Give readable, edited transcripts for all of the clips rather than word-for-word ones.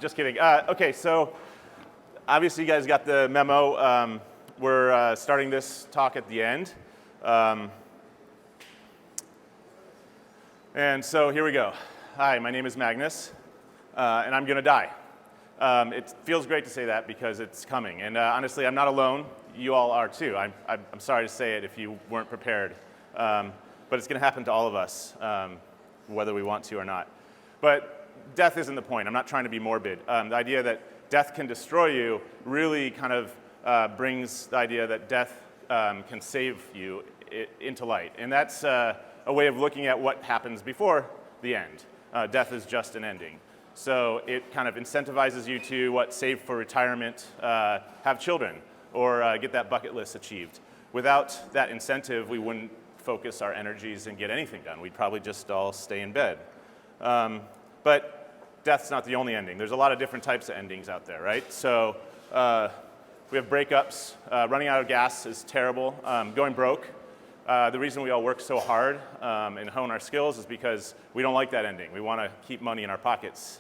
Just kidding. Okay, so obviously you guys got the memo. We're starting this talk at the end. And so here we go. Hi, my name is Magnus, and I'm going to die. It feels great to say that because it's coming. And honestly, I'm not alone. You all are too. I'm sorry to say it if you weren't prepared. But it's going to happen to all of us, whether we want to or not. But death isn't the point. I'm not trying to be morbid. The idea that death can destroy you really kind of brings the idea that death can save you into light. And that's a way of looking at what happens before the end. Death is just an ending. So it kind of incentivizes you to save for retirement, have children, or get that bucket list achieved. Without that incentive, we wouldn't focus our energies and get anything done. We'd probably just all stay in bed. But death's not the only ending. There's a lot of different types of endings out there, right? So we have breakups. Running out of gas is terrible. Going broke. The reason we all work so hard and hone our skills is because we don't like that ending. We want to keep money in our pockets.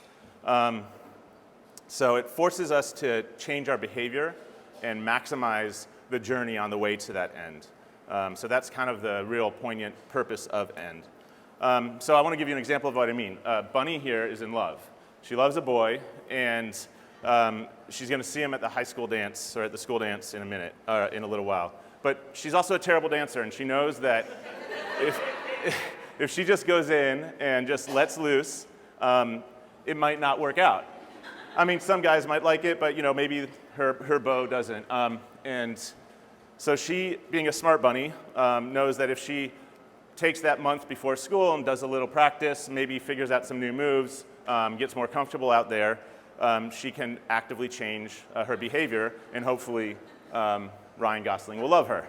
So it forces us to change our behavior and maximize the journey on the way to that end. So that's kind of the real poignant purpose of end. So I want to give you an example of what I mean. Bunny here is in love. She loves a boy, and she's going to see him at the high school dance or at the school dance in a little while. But she's also a terrible dancer, and she knows that if she just goes in and just lets loose, it might not work out. I mean, some guys might like it, but maybe her beau doesn't. And so she, being a smart bunny, knows that if she takes that month before school and does a little practice, maybe figures out some new moves, gets more comfortable out there, she can actively change her behavior, and hopefully Ryan Gosling will love her.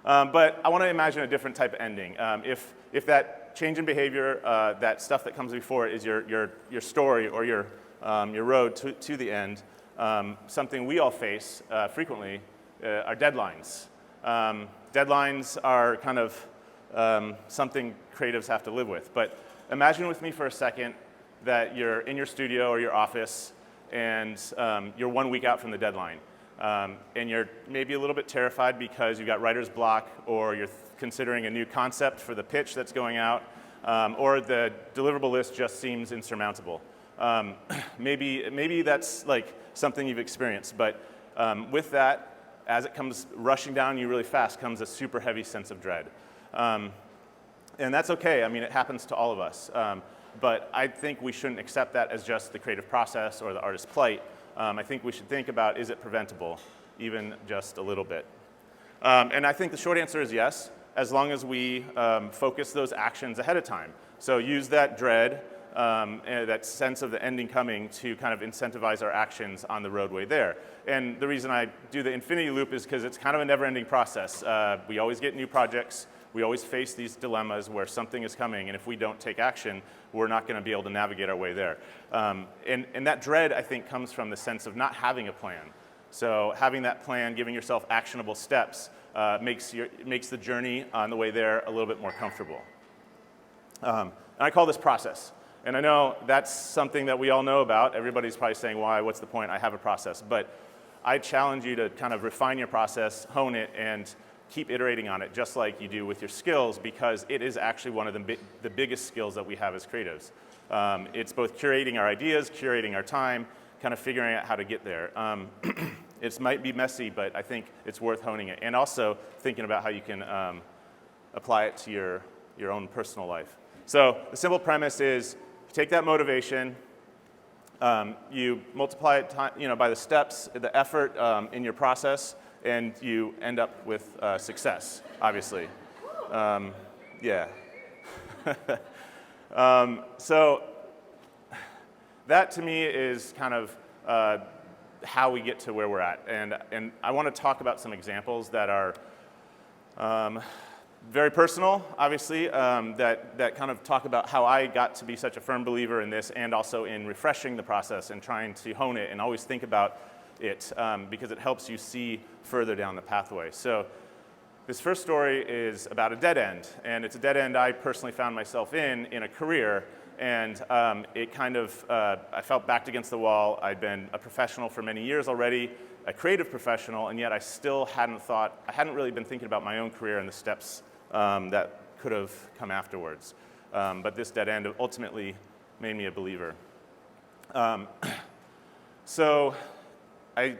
But I want to imagine a different type of ending. If that change in behavior, that stuff that comes before it is your story or your road to the end, something we all face frequently are deadlines. Deadlines are kind of something creatives have to live with. But imagine with me for a second that you're in your studio or your office and you're 1 week out from the deadline. And you're maybe a little bit terrified because you've got writer's block, or you're considering a new concept for the pitch that's going out, or the deliverable list just seems insurmountable. Maybe that's like something you've experienced, but with that, as it comes rushing down you really fast, comes a super heavy sense of dread. And that's okay. I mean, it happens to all of us. But I think we shouldn't accept that as just the creative process or the artist's plight. I think we should think about, is it preventable, even just a little bit? And I think the short answer is yes, as long as we focus those actions ahead of time. So use that dread, and that sense of the ending coming to kind of incentivize our actions on the roadway there. And the reason I do the infinity loop is because it's kind of a never-ending process. We always get new projects. We always face these dilemmas where something is coming, and if we don't take action, we're not going to be able to navigate our way there. And that dread, I think, comes from the sense of not having a plan. So having that plan, giving yourself actionable steps, makes the journey on the way there a little bit more comfortable. And I call this process. And I know that's something that we all know about. Everybody's probably saying, why, what's the point? I have a process. But I challenge you to kind of refine your process, hone it, and keep iterating on it, just like you do with your skills, because it is actually one of the biggest skills that we have as creatives. It's both curating our ideas, curating our time, kind of figuring out how to get there. It might be messy, but I think it's worth honing it. And also thinking about how you can apply it to your own personal life. So the simple premise is, you take that motivation, you multiply it by the steps, the effort in your process, and you end up with success, obviously. Yeah. So that, to me, is kind of how we get to where we're at. And I want to talk about some examples that are very personal, obviously, that kind of talk about how I got to be such a firm believer in this, and also in refreshing the process and trying to hone it and always think about it, because it helps you see further down the pathway. So this first story is about a dead end, and it's a dead end I personally found myself in a career And it kind of, I felt backed against the wall. I'd been a professional for many years already, a creative professional, and yet I still hadn't really been thinking about my own career and the steps that could have come afterwards. But this dead end ultimately made me a believer. So I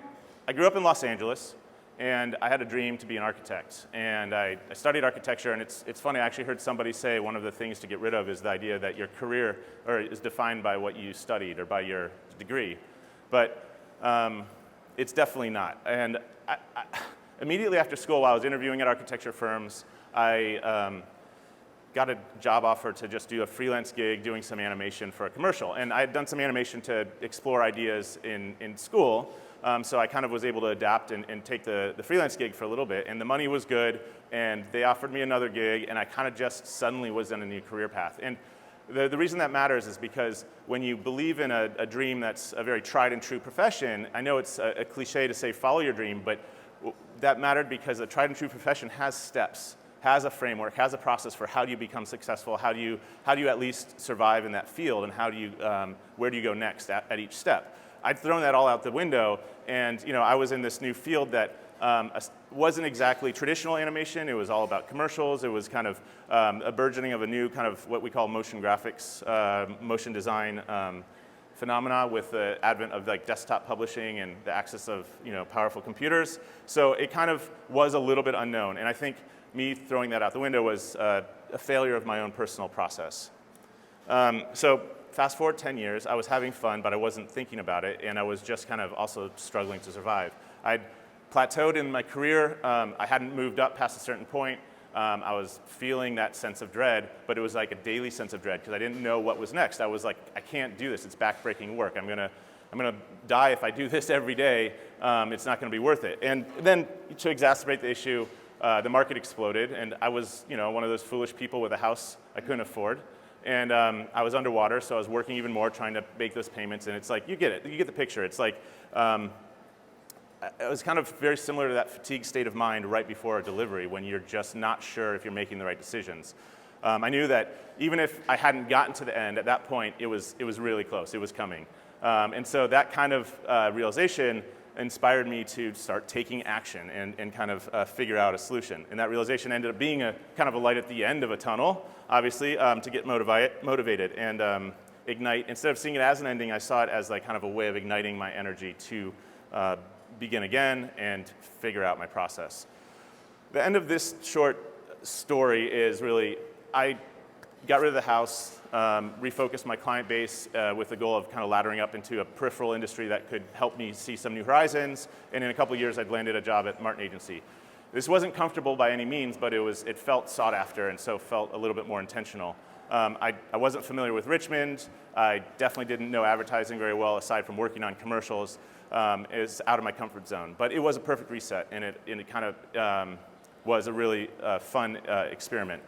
grew up in Los Angeles, and I had a dream to be an architect. And I studied architecture, and it's funny, I actually heard somebody say one of the things to get rid of is the idea that your career is defined by what you studied or by your degree. But it's definitely not. And immediately after school, while I was interviewing at architecture firms, I got a job offer to just do a freelance gig doing some animation for a commercial. And I had done some animation to explore ideas in school, so I kind of was able to adapt and take the freelance gig for a little bit. And the money was good, and they offered me another gig, and I kind of just suddenly was on a new career path. And the reason that matters is because when you believe in a dream that's a very tried and true profession, I know it's a cliche to say follow your dream, but that mattered because a tried and true profession has steps, has a framework, has a process for how do you become successful, how do you at least survive in that field, and where do you go next at each step. I'd thrown that all out the window, and I was in this new field that wasn't exactly traditional animation. It was all about commercials. It was kind of a burgeoning of a new kind of what we call motion graphics, motion design phenomena with the advent of like desktop publishing and the access of powerful computers. So it kind of was a little bit unknown, and I think me throwing that out the window was a failure of my own personal process. So fast forward 10 years, I was having fun, but I wasn't thinking about it, and I was just kind of also struggling to survive. I'd plateaued in my career. I hadn't moved up past a certain point. I was feeling that sense of dread, but it was like a daily sense of dread because I didn't know what was next. I was like, I can't do this. It's backbreaking work. I'm gonna die if I do this every day. It's not gonna be worth it. And then to exacerbate the issue, the market exploded, and I was, one of those foolish people with a house I couldn't afford. And I was underwater, so I was working even more, trying to make those payments. And it's like, you get it. You get the picture. It's like, it was kind of very similar to that fatigued state of mind right before a delivery when you're just not sure if you're making the right decisions. I knew that even if I hadn't gotten to the end, at that point, it was really close. It was coming. And so that kind of realization inspired me to start taking action and kind of figure out a solution. And that realization ended up being a kind of a light at the end of a tunnel, obviously, to get motivated and ignite. Instead of seeing it as an ending, I saw it as like kind of a way of igniting my energy to begin again and figure out my process. The end of this short story is really, I got rid of the house, refocused my client base with the goal of kind of laddering up into a peripheral industry that could help me see some new horizons, and in a couple of years I'd landed a job at Martin Agency. This wasn't comfortable by any means, but it felt sought after and so felt a little bit more intentional. I wasn't familiar with Richmond. I definitely didn't know advertising very well aside from working on commercials. Is out of my comfort zone, but it was a perfect reset, and it kind of was a really fun experiment.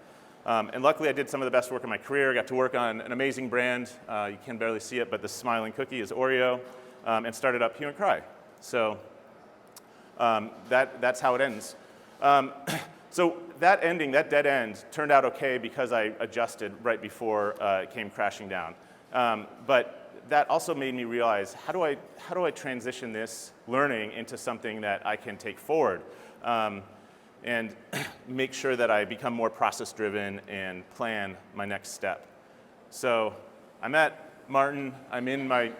And luckily, I did some of the best work of my career. I got to work on an amazing brand. You can barely see it, but the smiling cookie is Oreo, and started up Hue and Cry. So that's how it ends. So that ending, that dead end, turned out okay because I adjusted right before it came crashing down. But that also made me realize, how do I transition this learning into something that I can take forward and make sure that I become more process-driven and plan my next step. So I'm at Martin. I'm in my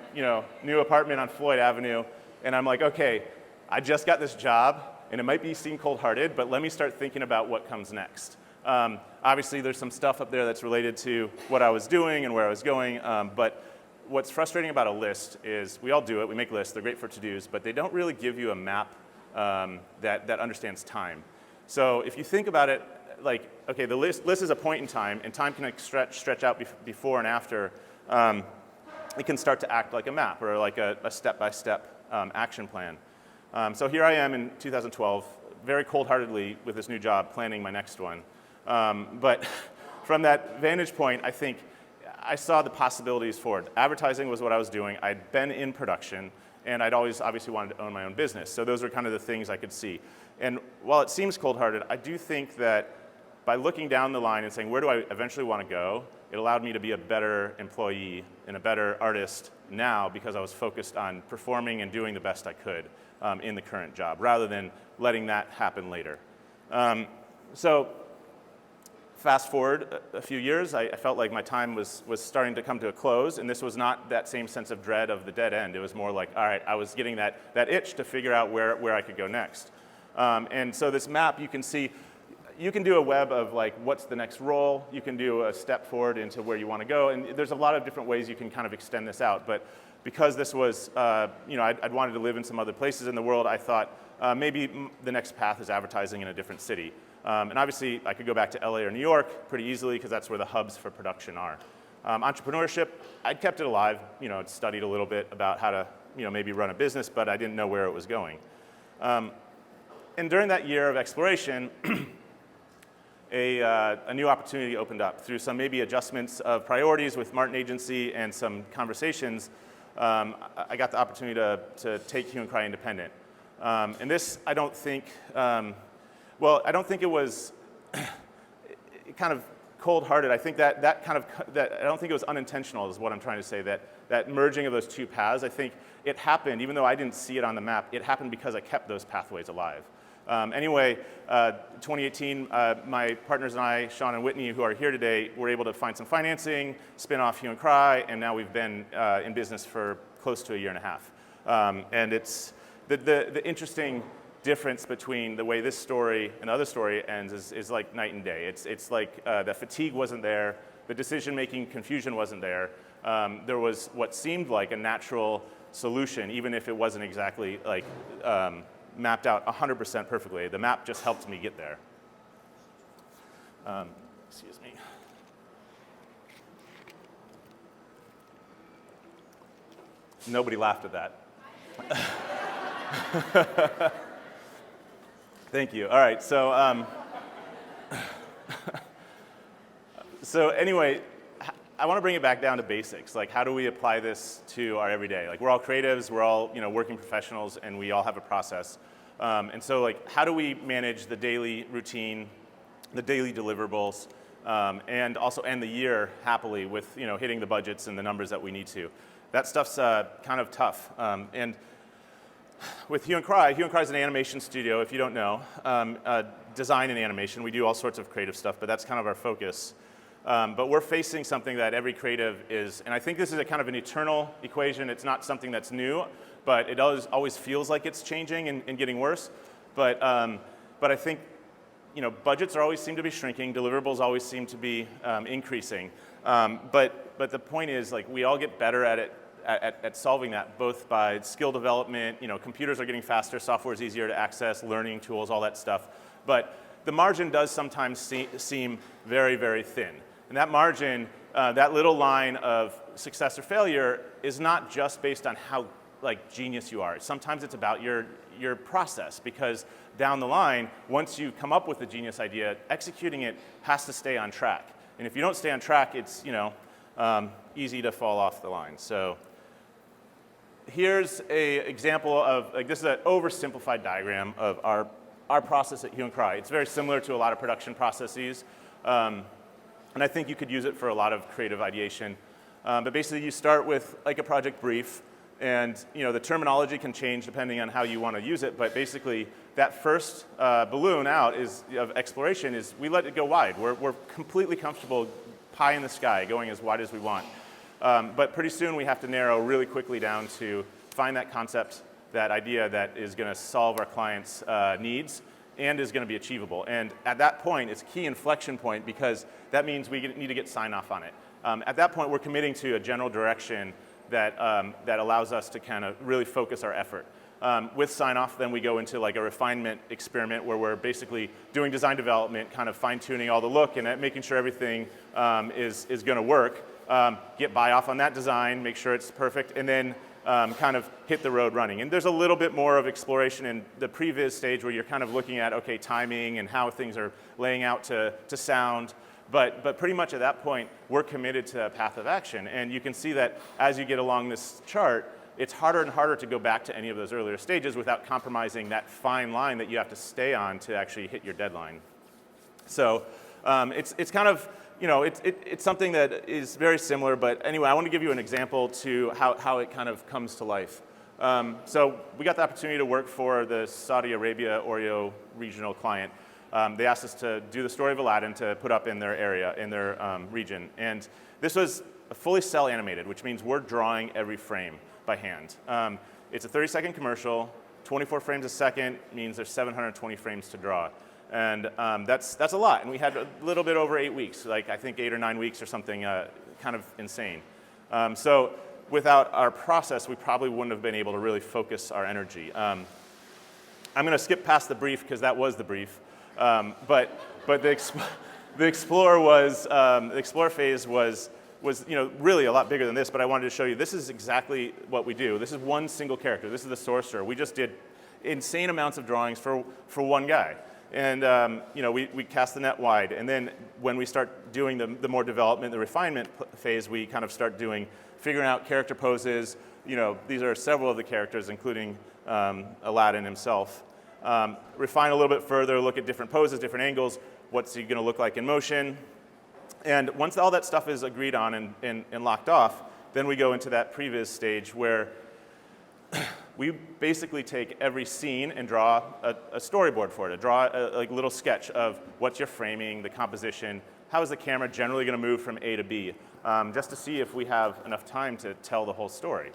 new apartment on Floyd Avenue, and I'm like, okay, I just got this job, and it might seem cold-hearted, but let me start thinking about what comes next. Obviously, there's some stuff up there that's related to what I was doing and where I was going, but what's frustrating about a list is we all do it. We make lists. They're great for to-dos, but they don't really give you a map that understands time. So if you think about it, like, okay, the list is a point in time, and time can stretch out before and after. It can start to act like a map or like a step-by-step action plan. So here I am in 2012, very cold-heartedly with this new job, planning my next one. But from that vantage point, I think I saw the possibilities for it. Advertising was what I was doing. I'd been in production, and I'd always obviously wanted to own my own business. So those were kind of the things I could see. And while it seems cold-hearted, I do think that by looking down the line and saying, where do I eventually want to go, it allowed me to be a better employee and a better artist now because I was focused on performing and doing the best I could in the current job, rather than letting that happen later. So fast forward a few years, I felt like my time was starting to come to a close, and this was not that same sense of dread of the dead end. It was more like, all right, I was getting that itch to figure out where I could go next. And so this map, you can see, you can do a web of like, what's the next role? You can do a step forward into where you want to go, and there's a lot of different ways you can kind of extend this out. But because this was, I'd wanted to live in some other places in the world, I thought maybe the next path is advertising in a different city. And obviously, I could go back to LA or New York pretty easily because that's where the hubs for production are. Entrepreneurship, I'd kept it alive. I'd studied a little bit about how to, maybe run a business, but I didn't know where it was going. And during that year of exploration, a new opportunity opened up through some maybe adjustments of priorities with Martin Agency and some conversations. I got the opportunity to take Hue and Cry independent. And this, I don't think I don't think it was kind of cold-hearted. I think that I don't think it was unintentional is what I'm trying to say, that merging of those two paths. I think it happened, even though I didn't see it on the map, it happened because I kept those pathways alive. Anyway, 2018, my partners and I, Sean and Whitney, who are here today, were able to find some financing, spin off Hue and Cry, and now we've been in business for close to a year and a half. And it's the interesting difference between the way this story and the other story ends is like night and day. It's like the fatigue wasn't there, the decision-making confusion wasn't there. There was what seemed like a natural solution, even if it wasn't exactly like mapped out 100% perfectly. The map just helped me get there. Excuse me. Nobody laughed at that. Thank you. All right, so so anyway, I want to bring it back down to basics. Like, how do we apply this to our everyday? Like, we're all creatives, we're all working professionals, and we all have a process. And so, like, how do we manage the daily routine, the daily deliverables, and also end the year happily with hitting the budgets and the numbers that we need to? That stuff's kind of tough. And with Hue and Cry is an animation studio, if you don't know, design and animation. We do all sorts of creative stuff, but that's kind of our focus. But we're facing something that every creative is, and I think this is a kind of an eternal equation. It's not something that's new, but it always feels like it's changing and getting worse. But I think budgets always seem to be shrinking, deliverables always seem to be increasing. But the point is, like, we all get better at it. At solving that, both by skill development, computers are getting faster, software is easier to access, learning tools, all that stuff. But the margin does sometimes seem very, very thin. And that margin, that little line of success or failure is not just based on how genius you are. Sometimes it's about your process, because down the line, once you come up with the genius idea, executing it has to stay on track. And if you don't stay on track, it's easy to fall off the line. So here's an example of, this is an oversimplified diagram of our process at Hue and Cry. It's very similar to a lot of production processes, and I think you could use it for a lot of creative ideation. But basically, you start with like a project brief, and the terminology can change depending on how you want to use it. But basically, that first balloon out of exploration is we let it go wide. We're completely comfortable, pie in the sky, going as wide as we want. But pretty soon we have to narrow really quickly down to find that concept, that idea that is going to solve our clients' needs and is going to be achievable. And at that point, it's a key inflection point, because that means we need to get sign-off on it. At that point, we're committing to a general direction that allows us to kind of really focus our effort. With sign-off, then we go into like a refinement experiment where we're basically doing design development, kind of fine-tuning all the look and making sure everything is going to work. Get buy-off on that design, make sure it's perfect, and then kind of hit the road running. And there's a little bit more of exploration in the previs stage where you're kind of looking at, okay, timing and how things are laying out to sound. But pretty much at that point, we're committed to a path of action. And you can see that as you get along this chart, it's harder and harder to go back to any of those earlier stages without compromising that fine line that you have to stay on to actually hit your deadline. So It's kind of, it's something that is very similar, but anyway, I want to give you an example to how it kind of comes to life. So we got the opportunity to work for the Saudi Arabia Oreo regional client. They asked us to do the story of Aladdin to put up in their area, in their region. And this was fully cell animated, which means we're drawing every frame by hand. It's a 30-second commercial. 24 frames a second means there's 720 frames to draw. And that's a lot. And we had a little bit over 8 weeks, like I think 8 or 9 weeks or something kind of insane. So without our process, we probably wouldn't have been able to really focus our energy. I'm going to skip past the brief because that was the brief. But the Explore phase was really a lot bigger than this. But I wanted to show you this is exactly what we do. This is one single character. This is the sorcerer. We just did insane amounts of drawings for one guy. And we cast the net wide. And then when we start doing the more development, the refinement phase, we kind of start figuring out character poses. These are several of the characters, including Aladdin himself. Refine a little bit further, look at different poses, different angles. What's he going to look like in motion? And once all that stuff is agreed on and locked off, then we go into that previs stage where we basically take every scene and draw a storyboard for it, draw a little sketch of what's your framing, the composition, how is the camera generally going to move from A to B, just to see if we have enough time to tell the whole story.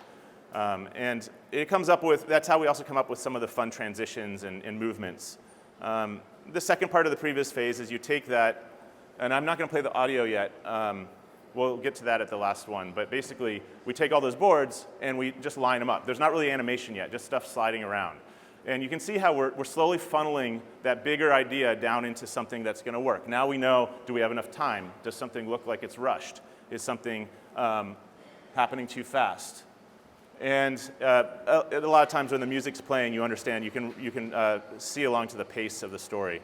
And it comes up with, that's how we also come up with some of the fun transitions and movements. The second part of the previous phase is you take that, and I'm not going to play the audio yet. We'll get to that at the last one. But basically, we take all those boards and we just line them up. There's not really animation yet, just stuff sliding around. And you can see how we're slowly funneling that bigger idea down into something that's going to work. Now we know, do we have enough time? Does something look like it's rushed? Is something happening too fast? And a lot of times when the music's playing, you understand, you can see along to the pace of the story.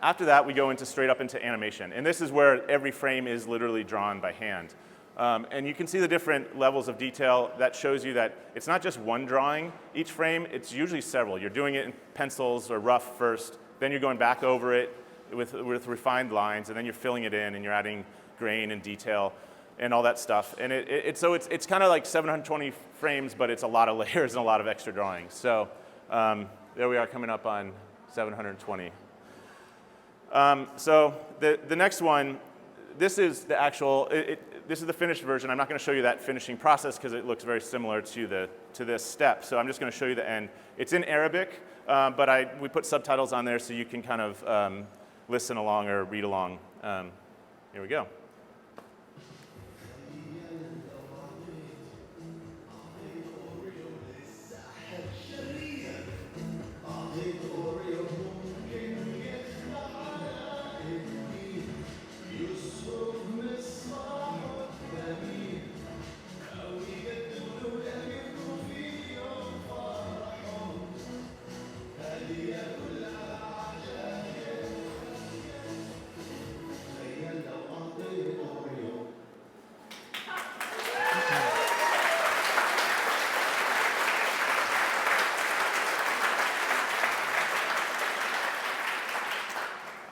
After that, we go straight up into animation. And this is where every frame is literally drawn by hand. And you can see the different levels of detail. That shows you that it's not just one drawing each frame, it's usually several. You're doing it in pencils or rough first, then you're going back over it with refined lines, and then you're filling it in and you're adding grain and detail and all that stuff. And so it's kind of like 720 frames, but it's a lot of layers and a lot of extra drawings. So there we are coming up on 720. So the next one, this is the actual, this is the finished version. I'm not going to show you that finishing process because it looks very similar to this step. So I'm just going to show you the end. It's in Arabic, but we put subtitles on there so you can kind of listen along or read along. Here we go.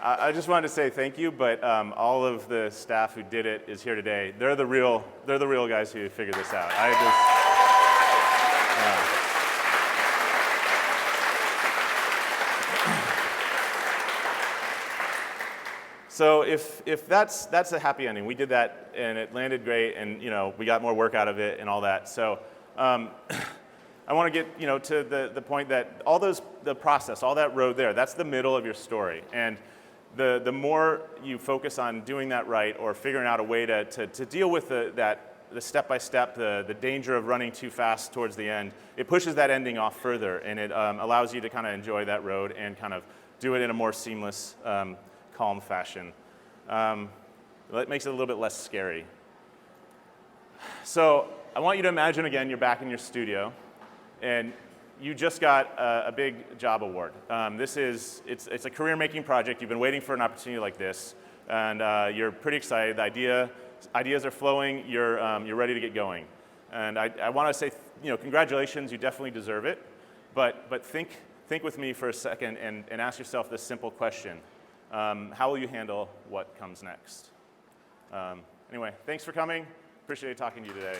I just wanted to say thank you, but all of the staff who did it is here today. They're the real guys who figured this out. So if that's a happy ending, we did that and it landed great, and we got more work out of it and all that. So I want to get to the point that the process, all that road there, that's the middle of your story. And the more you focus on doing that right or figuring out a way to deal with the step-by-step, the danger of running too fast towards the end, it pushes that ending off further, and it allows you to kind of enjoy that road and kind of do it in a more seamless, calm fashion. It makes it a little bit less scary. So I want you to imagine again you're back in your studio, and you just got a big job award. It's a career-making project. You've been waiting for an opportunity like this, and you're pretty excited. The ideas are flowing. You're ready to get going. And I want to say, congratulations. You definitely deserve it. But think think with me for a second and ask yourself this simple question. How will you handle what comes next? Anyway, thanks for coming. Appreciate talking to you today.